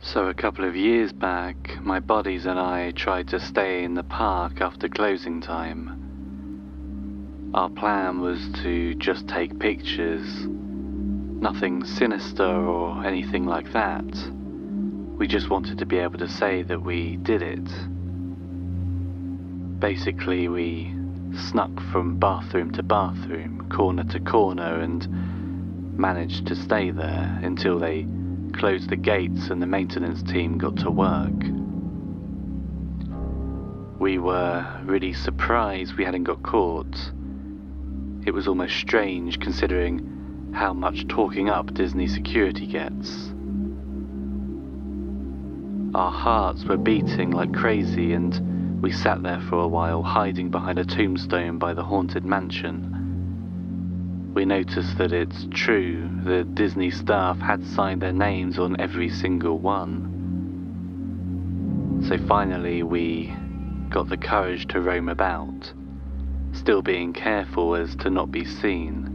So a couple of years back, my buddies and I tried to stay in the park after closing time. Our plan was to just take pictures, nothing sinister or anything like that. We just wanted to be able to say that we did it. Basically, we snuck from bathroom to bathroom, corner to corner, and managed to stay there until they closed the gates and the maintenance team got to work. We were really surprised we hadn't got caught. It was almost strange considering how much talking up Disney security gets. Our hearts were beating like crazy, and we sat there for a while, hiding behind a tombstone by the haunted mansion. We noticed that it's true, the Disney staff had signed their names on every single one. So finally we got the courage to roam about, still being careful as to not be seen.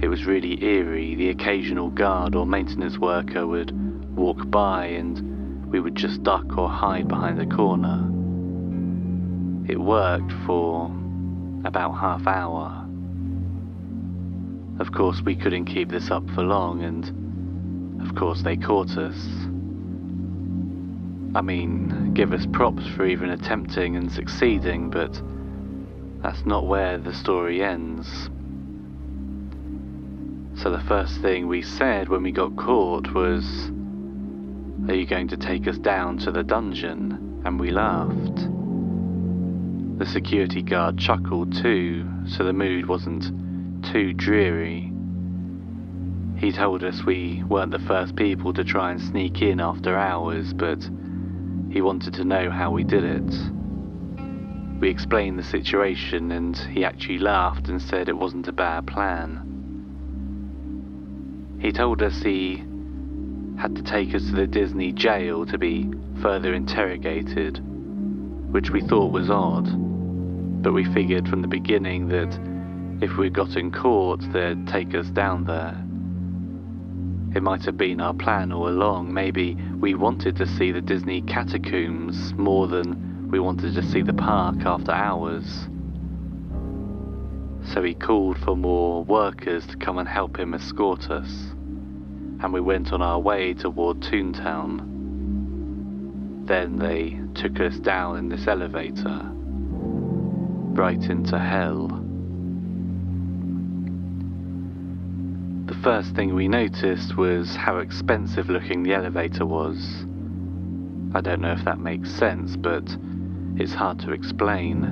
It was really eerie. The occasional guard or maintenance worker would walk by and we would just duck or hide behind a corner. It worked for about half hour. Of course, we couldn't keep this up for long, and of course they caught us. I mean, give us props for even attempting and succeeding, but that's not where the story ends. So the first thing we said when we got caught was, "Are you going to take us down to the dungeon?" And we laughed. The security guard chuckled too, so the mood wasn't too dreary. He told us we weren't the first people to try and sneak in after hours, but he wanted to know how we did it. We explained the situation and he actually laughed and said it wasn't a bad plan. He told us he had to take us to the Disney jail to be further interrogated, which we thought was odd, but we figured from the beginning that if we'd gotten caught, they'd take us down there. It might have been our plan all along. Maybe we wanted to see the Disney Catacombs more than we wanted to see the park after hours. So he called for more workers to come and help him escort us, and we went on our way toward Toontown. Then they took us down in this elevator, right into hell. The first thing we noticed was how expensive looking the elevator was. I don't know if that makes sense, but it's hard to explain.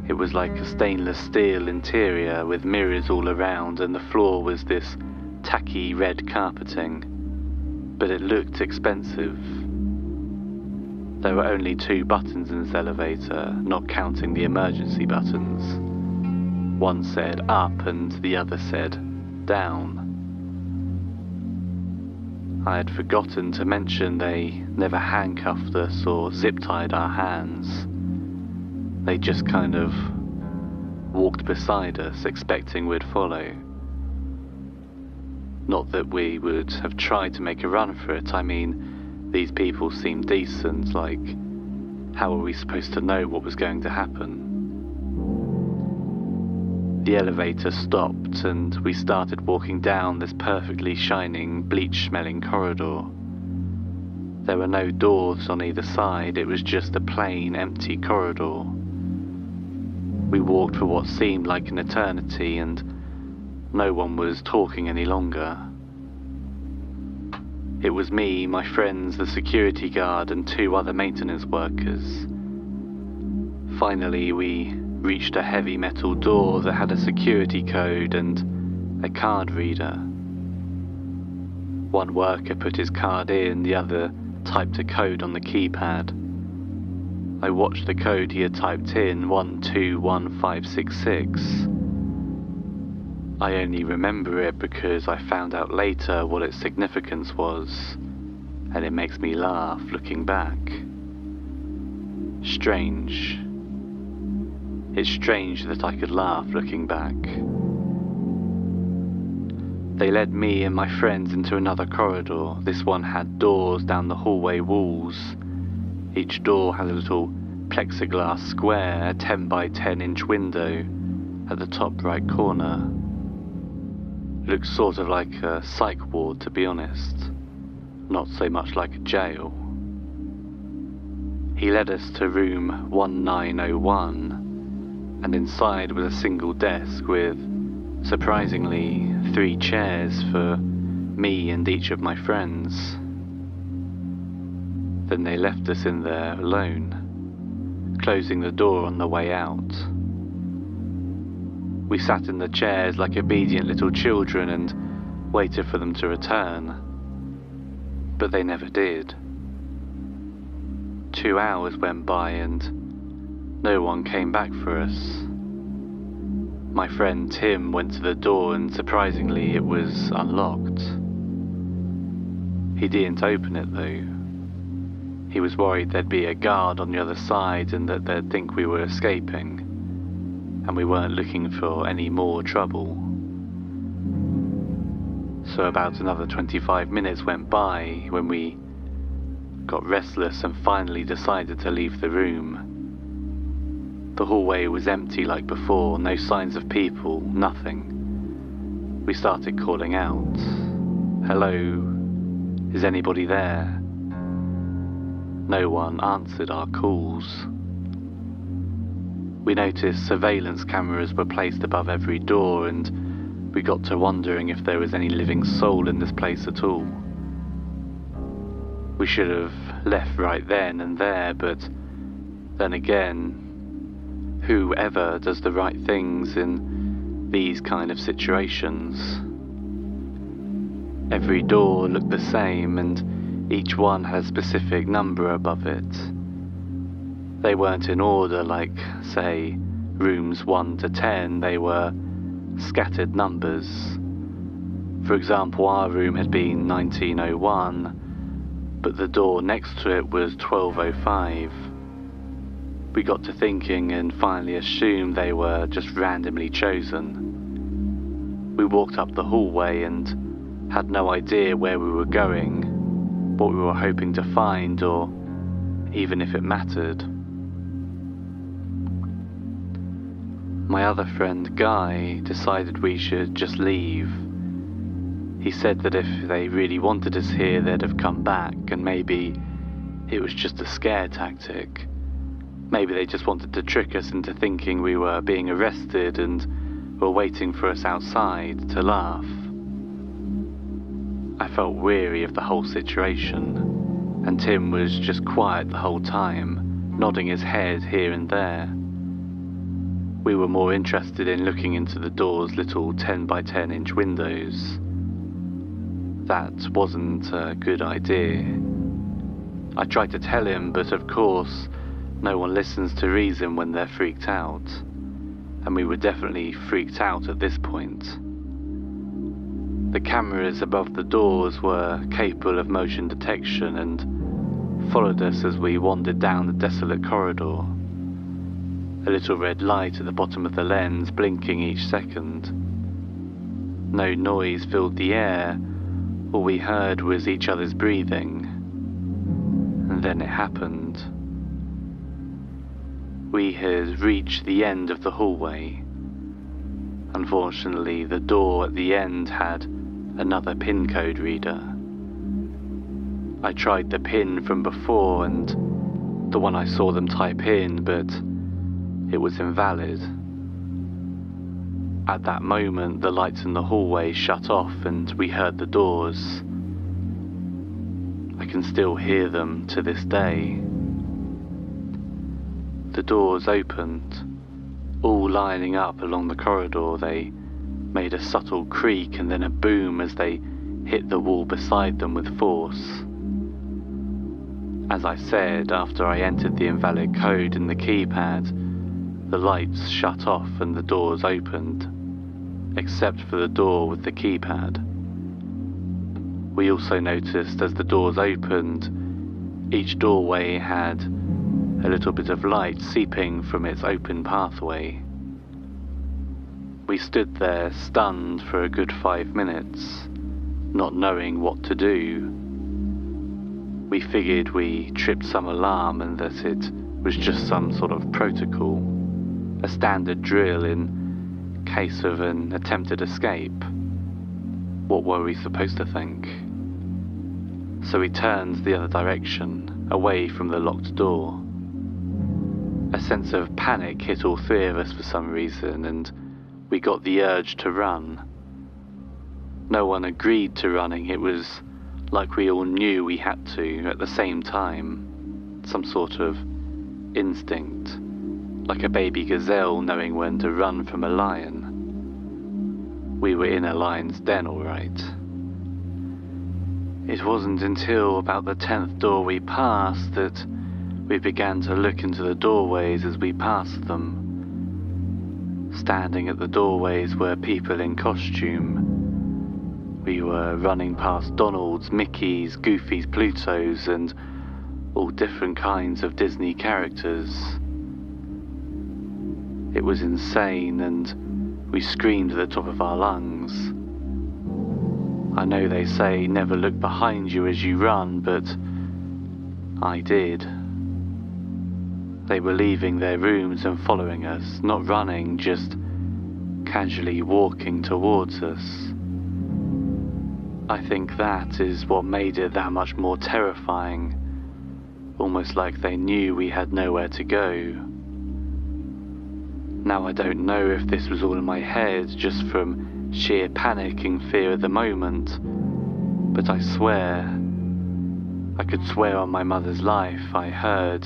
It was like a stainless steel interior with mirrors all around, and the floor was this tacky red carpeting, but it looked expensive. There were only 2 buttons in this elevator, not counting the emergency buttons. One said up and the other said down. I had forgotten to mention they never handcuffed us or zip-tied our hands. They just kind of walked beside us, expecting we'd follow. Not that we would have tried to make a run for it. I mean, these people seemed decent. Like, how were we supposed to know what was going to happen? The elevator stopped and we started walking down this perfectly shining, bleach-smelling corridor. There were no doors on either side. It was just a plain, empty corridor. We walked for what seemed like an eternity, and no one was talking any longer. It was me, my friends, the security guard, and 2 other maintenance workers. Finally, we reached a heavy metal door that had a security code and a card reader. One worker put his card in, the other typed a code on the keypad. I watched the code he had typed in, 121566. I only remember it because I found out later what its significance was, and it makes me laugh looking back. Strange. It's strange that I could laugh looking back. They led me and my friends into another corridor. This one had doors down the hallway walls. Each door had a little plexiglass square, 10 by 10 inch window at the top right corner. It looked sort of like a psych ward, to be honest, not so much like a jail. He led us to room 1901, and inside was a single desk with, surprisingly, 3 chairs for me and each of my friends. Then they left us in there alone, closing the door on the way out. We sat in the chairs like obedient little children and waited for them to return, but they never did. 2 hours went by and no one came back for us. My friend Tim went to the door and surprisingly it was unlocked. He didn't open it though. He was worried there'd be a guard on the other side and that they'd think we were escaping, and we weren't looking for any more trouble. So about another 25 minutes went by when we got restless and finally decided to leave the room. The hallway was empty like before, no signs of people, nothing. We started calling out, "Hello, is anybody there?" No one answered our calls. We noticed surveillance cameras were placed above every door, and we got to wondering if there was any living soul in this place at all. We should have left right then and there, but then again, whoever does the right things in these kind of situations? Every door looked the same, and each one had a specific number above it. They weren't in order like, say, rooms 1 to 10, they were scattered numbers. For example, our room had been 1901, but the door next to it was 1205. We got to thinking and finally assumed they were just randomly chosen. We walked up the hallway and had no idea where we were going, what we were hoping to find, or even if it mattered. My other friend, Guy, decided we should just leave. He said that if they really wanted us here, they'd have come back, and maybe it was just a scare tactic. Maybe they just wanted to trick us into thinking we were being arrested and were waiting for us outside to laugh. I felt weary of the whole situation, and Tim was just quiet the whole time, nodding his head here and there. We were more interested in looking into the door's little 10 by 10 inch windows. That wasn't a good idea. I tried to tell him, but of course, no one listens to reason when they're freaked out, and we were definitely freaked out at this point. The cameras above the doors were capable of motion detection and followed us as we wandered down the desolate corridor. A little red light at the bottom of the lens blinking each second. No noise filled the air, all we heard was each other's breathing. And then it happened. We had reached the end of the hallway. Unfortunately, the door at the end had another PIN code reader. I tried the PIN from before and the one I saw them type in, but it was invalid. At that moment, the lights in the hallway shut off and we heard the doors. I can still hear them to this day. The doors opened, all lining up along the corridor. They made a subtle creak and then a boom as they hit the wall beside them with force. As I said, after I entered the invalid code in the keypad, the lights shut off and the doors opened, except for the door with the keypad. We also noticed as the doors opened, each doorway had a little bit of light seeping from its open pathway. We stood there stunned for a good 5 minutes, not knowing what to do. We figured we tripped some alarm and that it was just some sort of protocol, a standard drill in case of an attempted escape. What were we supposed to think? So we turned the other direction, away from the locked door. A sense of panic hit all three of us for some reason, and we got the urge to run. No one agreed to running. It was like we all knew we had to at the same time. Some sort of instinct, like a baby gazelle knowing when to run from a lion. We were in a lion's den, all right. It wasn't until about the 10th door we passed that we began to look into the doorways as we passed them. Standing at the doorways were people in costume. We were running past Donalds, Mickeys, Goofies, Plutos, and all different kinds of Disney characters. It was insane, and we screamed at the top of our lungs. I know they say never look behind you as you run, but I did. They were leaving their rooms and following us, not running, just casually walking towards us. I think that is what made it that much more terrifying, almost like they knew we had nowhere to go. Now I don't know if this was all in my head just from sheer panic and fear of the moment, but I swear, I could swear on my mother's life I heard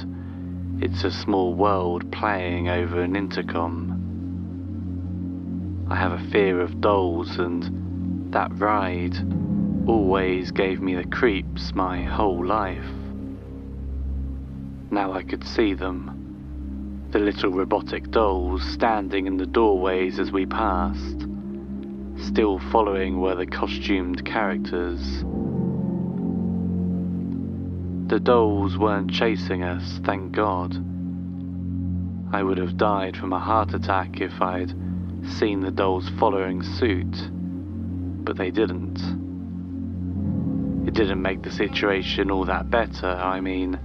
"It's a Small World" playing over an intercom. I have a fear of dolls, and that ride always gave me the creeps my whole life. Now I could see them, the little robotic dolls standing in the doorways as we passed. Still following were the costumed characters. The dolls weren't chasing us, thank God. I would have died from a heart attack if I'd seen the dolls following suit, but they didn't. It didn't make the situation all that better. I mean,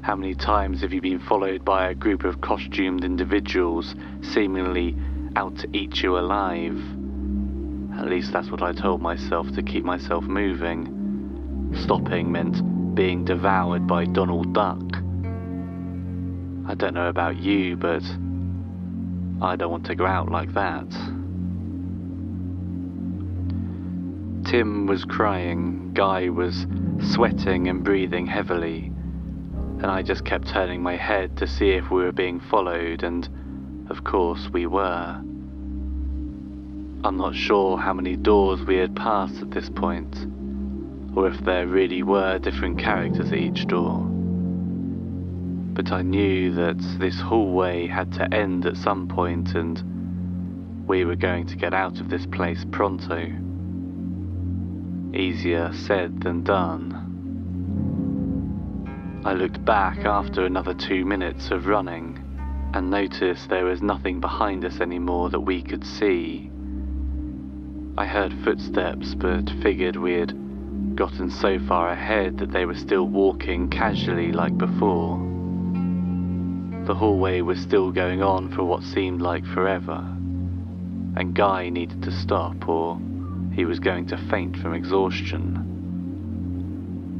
how many times have you been followed by a group of costumed individuals seemingly out to eat you alive? At least that's what I told myself to keep myself moving. Stopping meant being devoured by Donald Duck. I don't know about you, but I don't want to go out like that. Tim was crying, Guy was sweating and breathing heavily, and I just kept turning my head to see if we were being followed, and of course we were. I'm not sure how many doors we had passed at this point, or if there really were different characters at each door. But I knew that this hallway had to end at some point, and we were going to get out of this place pronto. Easier said than done. I looked back after another 2 minutes of running, and noticed there was nothing behind us anymore that we could see. I heard footsteps, but figured we had gotten so far ahead that they were still walking casually like before. The hallway was still going on for what seemed like forever, and Guy needed to stop or he was going to faint from exhaustion.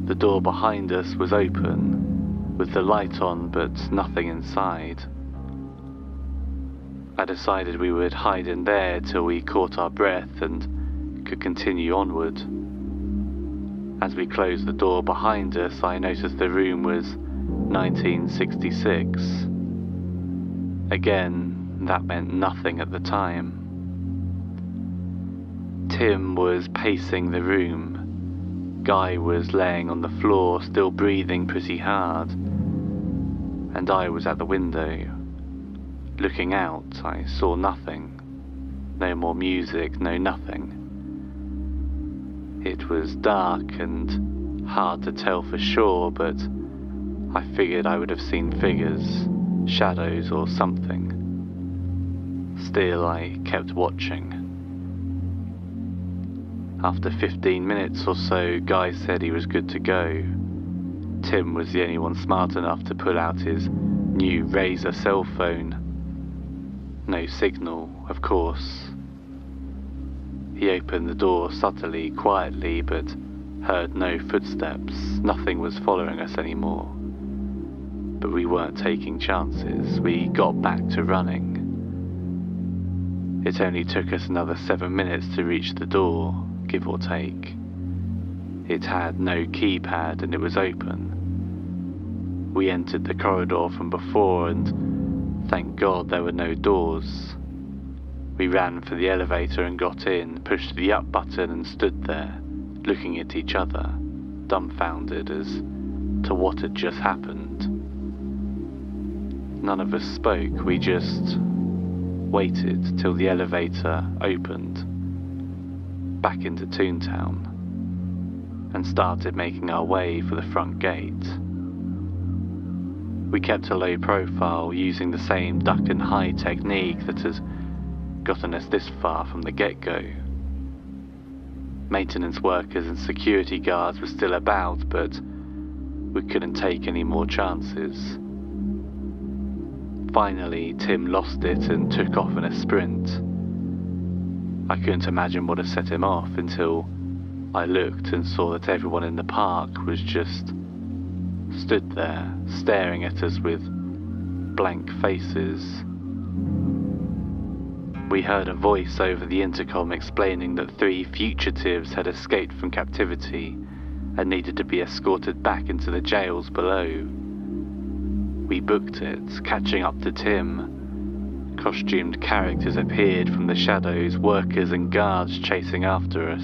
The door behind us was open, with the light on but nothing inside. I decided we would hide in there till we caught our breath and could continue onward. As we closed the door behind us, I noticed the room was 1966. Again, that meant nothing at the time. Tim was pacing the room. Guy was laying on the floor, still breathing pretty hard. And I was at the window. Looking out, I saw nothing. No more music, no nothing. It was dark and hard to tell for sure, but I figured I would have seen figures, shadows or something. Still, I kept watching. After 15 minutes or so, Guy said he was good to go. Tim was the only one smart enough to pull out his new Razor cell phone. No signal, of course. He opened the door subtly, quietly, but heard no footsteps. Nothing was following us anymore. But we weren't taking chances. We got back to running. It only took us another 7 minutes to reach the door, give or take. It had no keypad and it was open. We entered the corridor from before and thank God there were no doors. We ran for the elevator and got in, pushed the up button and stood there, looking at each other, dumbfounded as to what had just happened. None of us spoke, we just waited till the elevator opened back into Toontown and started making our way for the front gate. We kept a low profile, using the same duck and hide technique that has gotten us this far from the get-go. Maintenance workers and security guards were still about, but we couldn't take any more chances. Finally, Tim lost it and took off in a sprint. I couldn't imagine what had set him off until I looked and saw that everyone in the park was just stood there, staring at us with blank faces. We heard a voice over the intercom explaining that 3 fugitives had escaped from captivity and needed to be escorted back into the jails below. We booked it, catching up to Tim. Costumed characters appeared from the shadows, workers and guards chasing after us.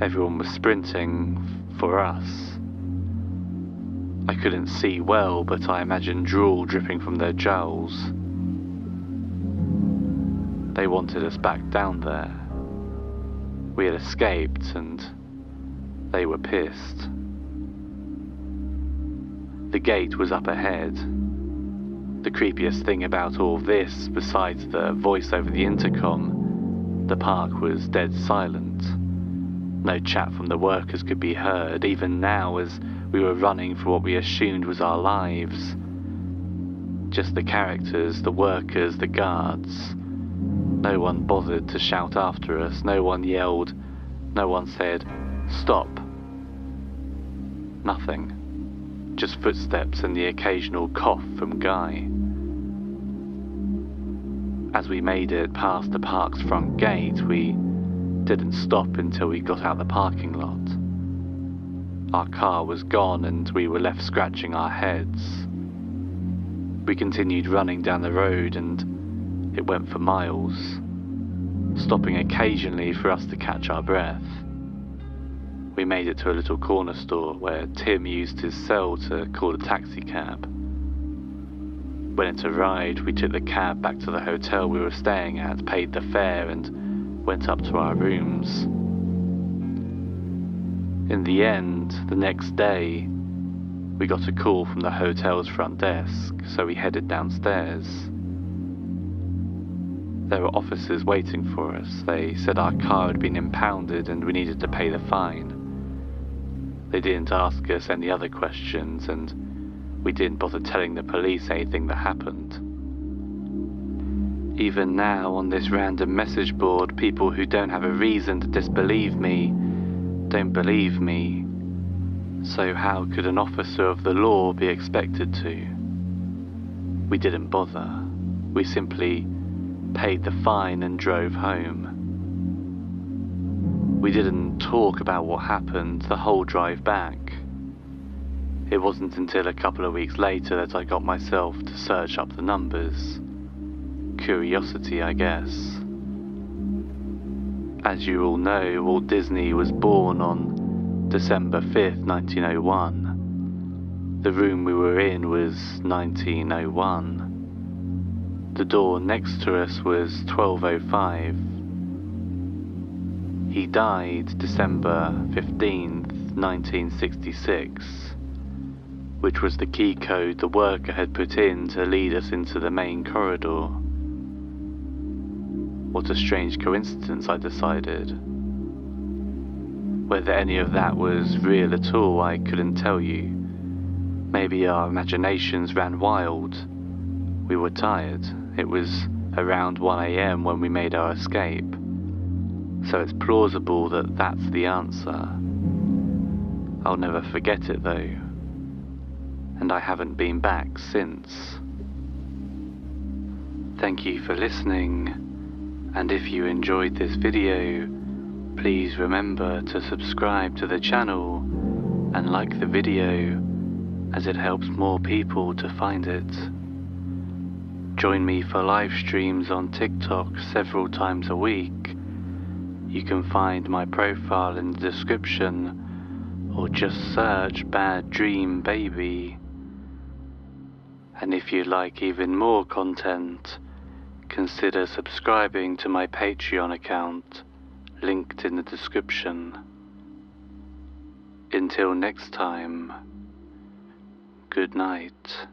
Everyone was sprinting for us. I couldn't see well, but I imagined drool dripping from their jowls. They wanted us back down there. We had escaped and they were pissed. The gate was up ahead. The creepiest thing about all this, besides the voice over the intercom, the park was dead silent. No chat from the workers could be heard, even now as we were running for what we assumed was our lives. Just the characters, the workers, the guards. No one bothered to shout after us, no one yelled, no one said, "Stop." Nothing. Just footsteps and the occasional cough from Guy. As we made it past the park's front gate, we didn't stop until we got out the parking lot. Our car was gone and we were left scratching our heads. We continued running down the road and it went for miles, stopping occasionally for us to catch our breath. We made it to a little corner store where Tim used his cell to call a taxi cab. When it arrived, we took the cab back to the hotel we were staying at, paid the fare and went up to our rooms. In the end, the next day, we got a call from the hotel's front desk, so we headed downstairs. There were officers waiting for us. They said our car had been impounded and we needed to pay the fine. They didn't ask us any other questions, and we didn't bother telling the police anything that happened. Even now, on this random message board, people who don't have a reason to disbelieve me don't believe me. So how could an officer of the law be expected to? We didn't bother. We simply paid the fine and drove home. We didn't talk about what happened the whole drive back. It wasn't until a couple of weeks later that I got myself to search up the numbers. Curiosity, I guess. As you all know, Walt Disney was born on December 5th, 1901. The room we were in was 1901. The door next to us was 1205. He died December 15th, 1966, which was the key code the worker had put in to lead us into the main corridor. What a strange coincidence, I decided. Whether any of that was real at all, I couldn't tell you. Maybe our imaginations ran wild. We were tired. It was around 1 AM when we made our escape. So it's plausible that that's the answer. I'll never forget it though. And I haven't been back since. Thank you for listening. And if you enjoyed this video, please remember to subscribe to the channel and like the video, as it helps more people to find it. Join me for live streams on TikTok several times a week. You can find my profile in the description, or just search Bad Dream Baby. And if you'd like even more content, consider subscribing to my Patreon account, linked in the description. Until next time, good night.